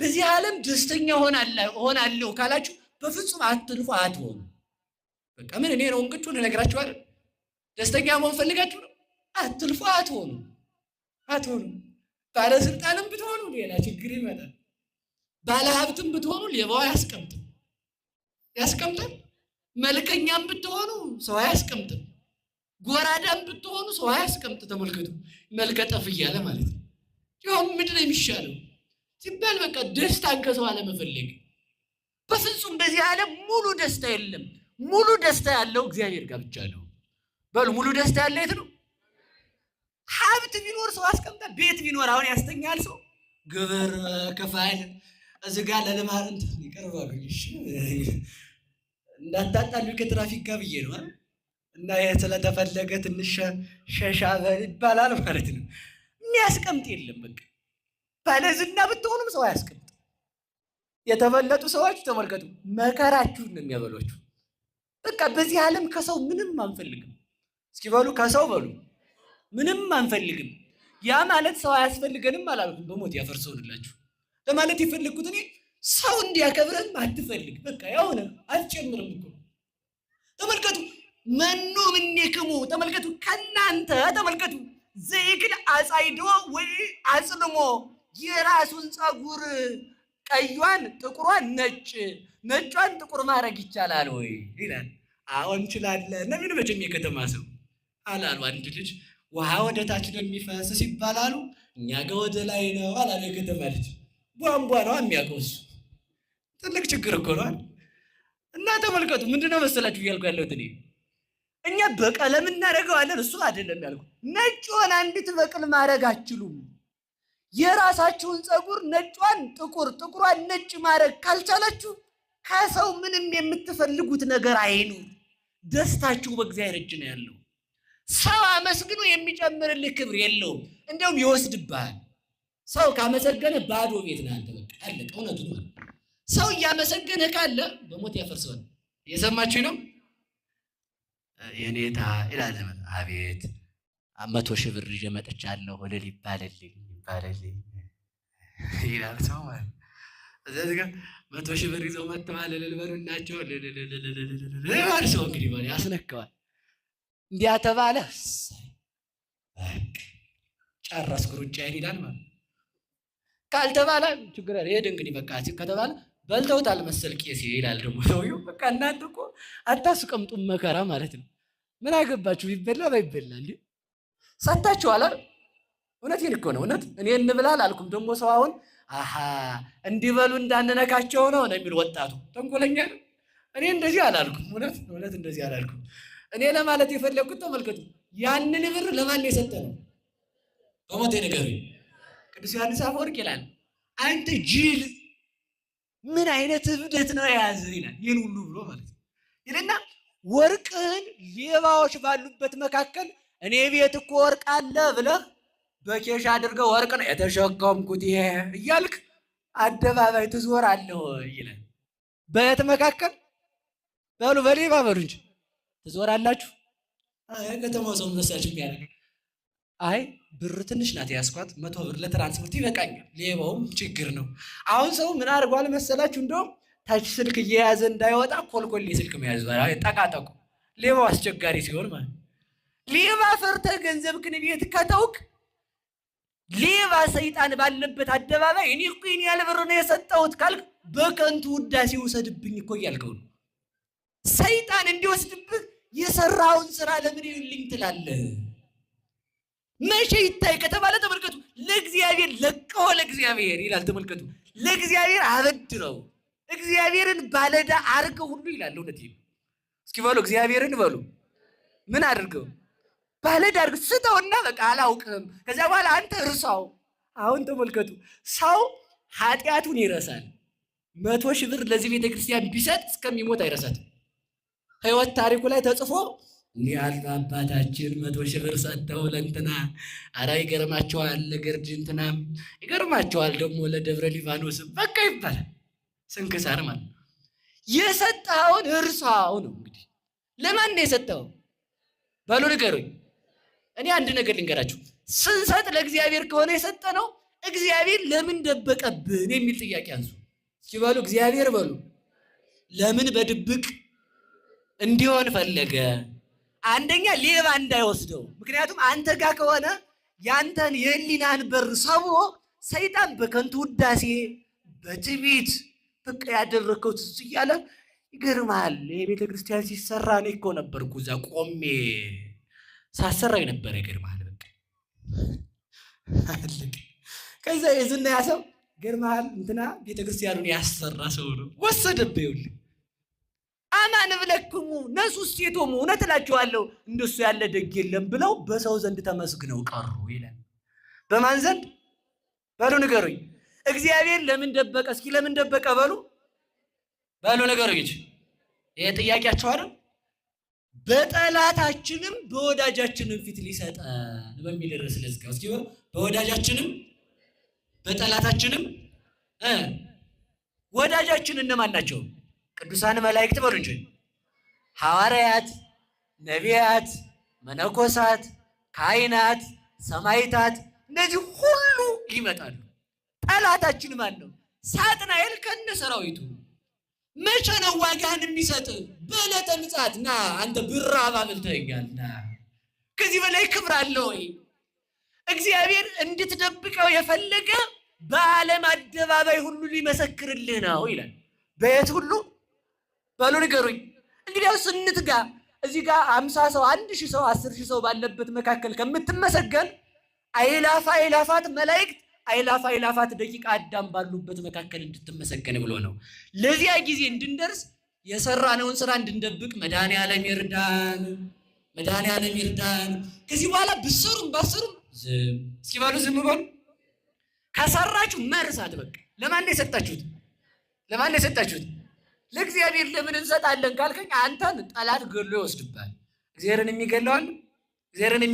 በዚህ ዓለም ደስተኛ ሆናለሁ ካላችሁ በፍጹም አትልፉ፣ አትሆኑ። በቃ ምን እኔ ነው እንቅጩን እነግራችኋለሁ። ደስተኛ መሆን ፈልጋችሁ ነው? አትልፉ፣ አትሆኑ። ባለስልጣንም ብትሆኑ ሌላ ችግር ይመጣል። ባለሀብትም ብትሆኑ ሌባው ያስቀምጣል። መልከኛም ብትሆኑ ሰው አያስቀምጥም። ጎራዳም ብትሆኑ ሰው አያስቀምጥ። ተመልከቱ፣ መልከጠፍ እያለ ማለት ነው። ይኸው ምንድን ነው የሚሻለው ሲባል በቃ ደስታን ከሰው አለመፈለግ። በፍጹም በዚህ ዓለም ሙሉ ደስታ የለም። ሙሉ ደስታ ያለው እግዚአብሔር ጋር ብቻ ነው። በሉ ሙሉ ደስታ ያለ የት ነው? ሀብት ቢኖር ሰው አስቀምጣል። ቤት ቢኖር አሁን ያስተኛል ሰው። ግብር ከፋይ እዚህ ጋር ለልማት ይቀርባሉ። እሺ እንዳታጣሉ ከትራፊክ ጋር ብዬ ነው እና ስለተፈለገ ትንሽ ሸሻ ይባላል ማለት ነው። የሚያስቀምጥ የለም። በቃ ባለዝና ብትሆኑም ሰው አያስቀምጥ። የተበለጡ ሰዎች ተመልከቱ፣ መከራችሁን ነው የሚያበሏችሁ። በቃ በዚህ ዓለም ከሰው ምንም አንፈልግም። እስኪ በሉ ከሰው በሉ ምንም አንፈልግም። ያ ማለት ሰው አያስፈልገንም አላልኩም። በሞት ያፈርሰውንላችሁ ለማለት የፈለግኩት እኔ ሰው እንዲያከብረን አትፈልግ። በቃ ያውነ አትጨምርም እኮ ተመልከቱ። መኑ ምኔክሙ ተመልከቱ፣ ከናንተ ተመልከቱ ዘይክል አጻይዶ ወይ አጽልሞ የራሱን ጸጉር ቀዩን ጥቁሯን ነጯን ጥቁር ማድረግ ይቻላል ወይ ይላል። አዎ እንችላለን ነው የሚሉ መቼም የከተማ ሰው አላሉ። አንድ ልጅ ውሃ ወደ ታች ነው የሚፈስ ሲባላሉ እኛ ጋር ወደ ላይ ነው አላለ። የከተማ ልጅ ቧንቧ ነው የሚያውቀው እሱ። ትልቅ ችግር እኮ ነው። እና ተመልከቱ ምንድነው መሰላችሁ እያልኩ ያለሁት እኛ በቀለም እናደርገዋለን፣ እሱ አይደለም ያልኩ። ነጭ ሆና እንድትበቅል ማድረግ አትችሉም። የራሳችሁን ጸጉር ነጯን ጥቁሯን ነጭ ማድረግ ካልቻላችሁ ከሰው ምንም የምትፈልጉት ነገር አይኑር። ደስታችሁ በእግዚአብሔር እጅ ነው ያለው። ሰው አመስግኖ የሚጨምርልህ ክብር የለውም፣ እንደውም ይወስድብሃል። ሰው ካመሰገነ ባዶ ቤት ነህ አንተ። በቃ አለቀ። እውነቱን ነው። ሰው እያመሰገነ ካለ በሞት ያፈርሰዋል። እየሰማችሁ ነው? የኔታ ይላል። አቤት 100 ሺህ ብር ይዤ መጥቻለሁ እልል ይባልልኝ ይላል ሰው ማለት። እዚህ ጋር 100 ሺህ ብር ይዘው መጥተዋል እልል በሉናቸው ይላል ሰው። እንግዲህ ማለት ያስነካዋል። እንዲያ ተባለ ጨረስኩ ሩጫዬን ይላል ማለት። ካልተባለ ችግር ሄድ እንግዲህ በቃ ከተባለ በልተውታል መሰል ቄስ ይላል ደግሞ ሰውዬው። በቃ እናንተ እኮ አታስቀምጡም መከራ ማለት ነው። ምን አገባችሁ ቢበላ ባይበላ እንዴ? ሰጣችኋል አይደል? እውነቴን እኮ ነው። እውነት እኔ እንብላል አልኩም። ደግሞ ሰው አሁን እንዲበሉ እንዳንነካቸው ነው የሚል ወጣቱ ተንኮለኛ ነው። እኔ እንደዚህ አላልኩም። እውነት እንደዚህ አላልኩም። እኔ ለማለት የፈለግኩት ተመልከቱ፣ ያንን ብር ለማን የሰጠ ነው? በሞቴ ንገሩኝ። ቅዱስ ዮሐንስ አፈወርቅ ይላል አንተ ጅል ምን አይነት እብደት ነው የያዘ ይላል። ይህን ሁሉ ብሎ ማለት ነው ይልና ወርቅህን ሌባዎች ባሉበት መካከል እኔ ቤት እኮ ወርቅ አለ ብለህ በኬሻ አድርገህ ወርቅ ነው የተሸከምኩት ይሄ እያልክ አደባባይ ትዞራለህ ይላል። በየት መካከል በሉ በሌባ በሉ እንጂ ትዞራላችሁ። ከተማው ሰው መሳችሁ የሚያደርግ አይ ብር ትንሽ ናት ያስኳት 100 ብር ለትራንስፖርት ይበቃኛል። ሌባውም ችግር ነው። አሁን ሰው ምን አድርጓል መሰላችሁ? እንደውም ታች ስልክ እየያዘ እንዳይወጣ ኮልኮሌ ስልክ መያዝ ጠቃጠቁ። ሌባው አስቸጋሪ ሲሆን ማለት ሌባ ፈርተህ ገንዘብህን ቤት ከተውክ ሌባ ሰይጣን ባለበት አደባባይ እኔ እኮ ይሄን ያህል ብር ነው የሰጠሁት ካልክ በከንቱ ውዳሴ ውሰድብኝ እኮ እያልከው ነው። ሰይጣን እንዲወስድብህ የሰራውን ስራ ለምን ይልኝ ትላለህ? መቼ ይታይ ከተባለ ተመልከቱ፣ ለእግዚአብሔር ለቀው ለእግዚአብሔር ይላል። ተመልከቱ፣ ለእግዚአብሔር አበድረው እግዚአብሔርን ባለዳ አድርገው ሁሉ ይላል። እውነቴን እስኪ በሉ እግዚአብሔርን በሉ ምን አድርገው ባለዳ አድርገው ስጠውና በቃ አላውቅም። ከዚያ በኋላ አንተ እርሳው። አሁን ተመልከቱ፣ ሰው ኃጢአቱን ይረሳል። 100 ሺህ ብር ለዚህ ቤተክርስቲያን ቢሰጥ እስከሚሞት አይረሳትም። ህይወት ታሪኩ ላይ ተጽፎ እንዲህ ያሉ አባታችን 100 ሺህ ብር ሰጥተው ለእንትና ኧረ ይገርማቸዋል፣ ለገርጅ እንትናም ይገርማቸዋል፣ ደግሞ ለደብረ ሊባኖስም በቃ ይባላል። ስንክሳር ማለት የሰጠኸውን እርሳው ነው። እንግዲህ ለማን ነው የሰጠኸው? በሉ ንገሩኝ። እኔ አንድ ነገር ልንገራችሁ። ስንሰጥ ለእግዚአብሔር ከሆነ የሰጠነው እግዚአብሔር ለምን ደበቀብን የሚል ጥያቄ አንሱ። እስኪ በሉ እግዚአብሔር በሉ ለምን በድብቅ እንዲሆን ፈለገ? አንደኛ ሌባ እንዳይወስደው። ምክንያቱም አንተ ጋር ከሆነ ያንተን የህሊናን በር ሰብሮ ሰይጣን በከንቱ ውዳሴ በትዕቢት በቃ ያደረከው ትዝ እያለ ይገርምሃል። የቤተ ክርስቲያን ሲሰራ እኔ እኮ ነበርኩ እዛ ቆሜ ሳሰራኝ ነበር። ይገርምሃል በቃ ከዛ የዝና ያሰው ይገርምሃል እንትና ቤተ ክርስቲያኑን ያሰራ ሰው ነው ወሰደብህ። ይኸውልህ አማን ብለክሙ ነሱ ሴቶሙ እውነት እላችኋለሁ እንደሱ ያለ ደግ የለም ብለው በሰው ዘንድ ተመስግነው ቀሩ ይላል። በማን ዘንድ በሉ ንገሩኝ። እግዚአብሔር ለምን ደበቀ? እስኪ ለምን ደበቀ በሉ ንገሩኝ። ይሄ ጥያቄያችሁ አይደል? በጠላታችንም በወዳጃችንም ፊት ሊሰጠን በሚል ርዕስ ለዝጋው። እስኪ በወዳጃችንም በጠላታችንም ወዳጃችን እነማን ናቸው? ቅዱሳን መላእክት በሉ እንጂ ሐዋርያት፣ ነቢያት፣ መነኮሳት፣ ካህናት፣ ሰማዕታት እነዚህ ሁሉ ይመጣሉ። ጠላታችን ማን ነው? ሳጥናኤል ከነ ሰራዊቱ። መቼ ነው ዋጋህን የሚሰጥ? በዕለተ ምጽአት ና አንተ ብራብ አብልተኸኛል ና። ከዚህ በላይ ክብር አለ ወይ? እግዚአብሔር እንድትደብቀው የፈለገ በዓለም አደባባይ ሁሉ ሊመሰክርልህ ነው ይላል። በየት ሁሉ በሉ ንገሩኝ። እንግዲያውስ እንትጋ። እዚህ ጋር 50 ሰው 1000 ሰው 10000 ሰው ባለበት መካከል ከምትመሰገን አእላፋት መላእክት አእላፋት ደቂቀ አዳም ባሉበት መካከል እንድትመሰገን ብሎ ነው። ለዚያ ጊዜ እንድንደርስ የሰራነውን ስራ እንድንደብቅ መድኃኔዓለም ይርዳን። ከዚህ በኋላ ብትሰሩም ባትሰሩም ዝም እስኪ በሉ ዝም በሉ። ከሰራችሁ መርሳት በቃ። ለማን ነው የሰጣችሁት? ለእግዚአብሔር ለምን እንሰጣለን ካልከኝ አንተን ጠላት ገሎ ይወስድብሃል። እግዚአብሔርን የሚገለዋል እግዚአብሔርን